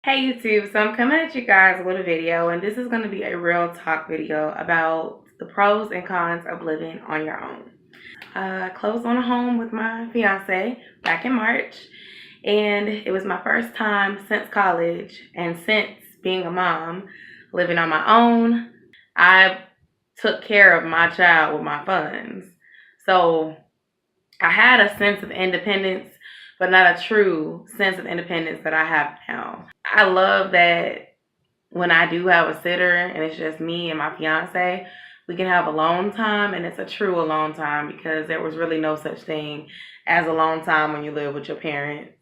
Hey YouTube, so I'm coming at you guys with a video, and this is going to be a real talk video about the pros and cons of living on your own. I closed on a home with my fiance back in March, and it was my first time since college and since being a mom living on my own. I took care of my child with my funds. So I had a sense of independence, but not a true sense of independence that I have now. I love that when I do have a sitter and it's just me and my fiance, we can have alone time, and it's a true alone time because there was really no such thing as alone time when you live with your parents.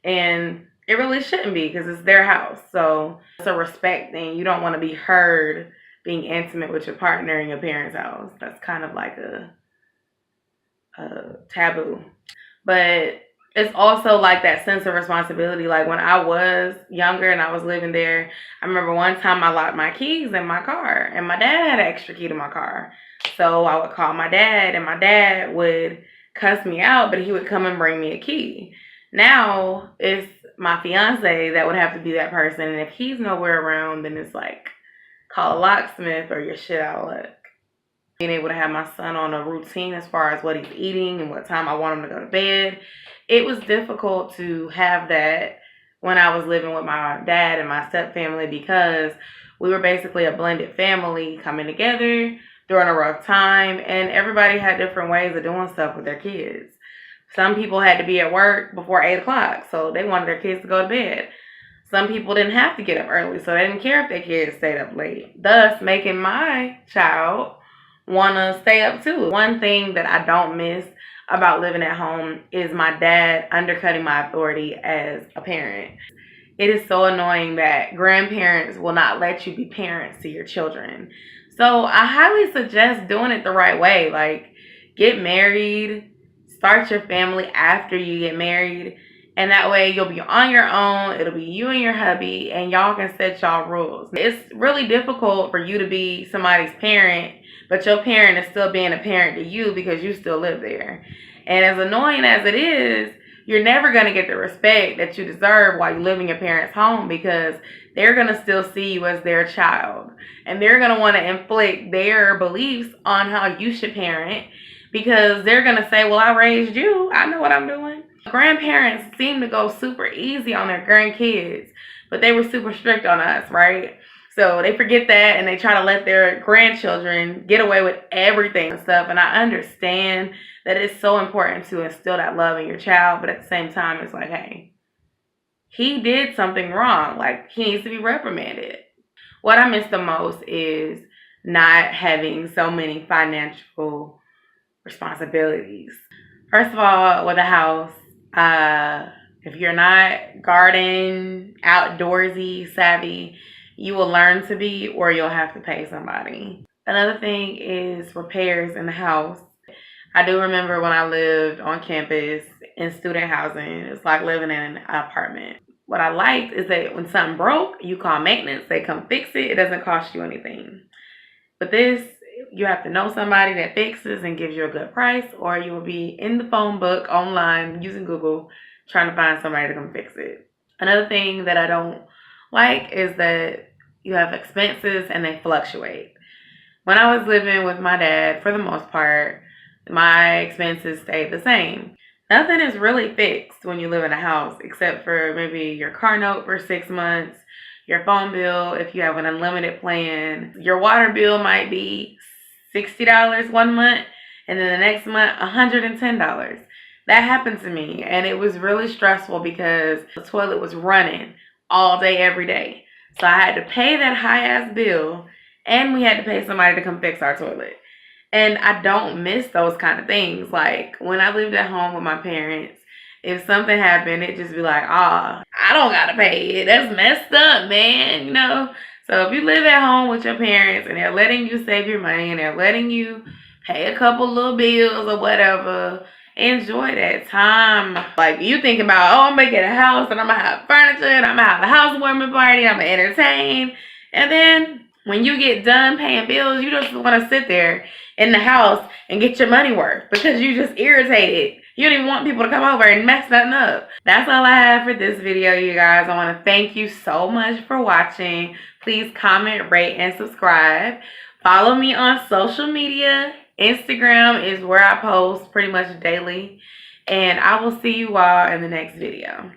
And it really shouldn't be because it's their house. So it's a respect thing. You don't want to be heard being intimate with your partner in your parents' house. That's kind of like a taboo. But it's also like that sense of responsibility. Like when I was younger and I was living there, I remember one time I locked my keys in my car, and my dad had an extra key to my car. So I would call my dad, and my dad would cuss me out, but he would come and bring me a key. Now it's my fiance that would have to be that person, and if he's nowhere around, then it's like call a locksmith or you're shit out of luck. Being able to have my son on a routine as far as what he's eating and what time I want him to go to bed. It was difficult to have that when I was living with my dad and my step family because we were basically a blended family coming together during a rough time, and everybody had different ways of doing stuff with their kids. Some people had to be at work before 8 o'clock, so they wanted their kids to go to bed. Some people didn't have to get up early, so they didn't care if their kids stayed up late, thus making my child want to stay up too. One thing that I don't miss about living at home is my dad undercutting my authority as a parent. It is so annoying that grandparents will not let you be parents to your children. So I highly suggest doing it the right way. Like, get married, start your family after you get married, and that way you'll be on your own. It'll be you and your hubby, and y'all can set y'all rules. It's really difficult for you to be somebody's parent, but your parent is still being a parent to you because you still live there. And as annoying as it is, you're never going to get the respect that you deserve while you live in your parents' home because they're going to still see you as their child. And they're going to want to inflict their beliefs on how you should parent because they're going to say, well, I raised you. I know what I'm doing. Grandparents seem to go super easy on their grandkids, but they were super strict on us, right? So they forget that and they try to let their grandchildren get away with everything and stuff. And I understand that it's so important to instill that love in your child, but at the same time, it's like, hey, he did something wrong. Like, he needs to be reprimanded. What I miss the most is not having so many financial responsibilities. First of all, with a house, if you're not garden, outdoorsy, savvy, you will learn to be, or you'll have to pay somebody. Another thing is repairs in the house. I do remember when I lived on campus in student housing, it's like living in an apartment. What I liked is that when something broke, you call maintenance, they come fix it. It doesn't cost you anything. But this, you have to know somebody that fixes and gives you a good price, or you will be in the phone book online using Google trying to find somebody to come fix it. Another thing that I don't like is that you have expenses and they fluctuate. When I was living with my dad, for the most part, my expenses stayed the same. Nothing is really fixed when you live in a house except for maybe your car note for 6 months, your phone bill if you have an unlimited plan. Your water bill might be $60 one month, and then the next month $110. That happened to me, and it was really stressful because the toilet was running all day, every day. So I had to pay that high ass bill, and we had to pay somebody to come fix our toilet. And I don't miss those kind of things. Like when I lived at home with my parents, if something happened, it'd just be like, I don't gotta pay it. That's messed up, man, you know? So if you live at home with your parents and they're letting you save your money and they're letting you pay a couple little bills or whatever, enjoy that time. Like you think about, I'm gonna get a house and I'm gonna have furniture and I'm gonna have a housewarming party, I'm gonna entertain. And then when you get done paying bills, you just want to sit there in the house and get your money worth because you just irritated You don't even want people to come over and mess nothing up. That's all I have for this video, you guys. I want to thank you so much for watching. Please comment, rate, and subscribe. Follow me on social media. Instagram is where I post pretty much daily. And I will see you all in the next video.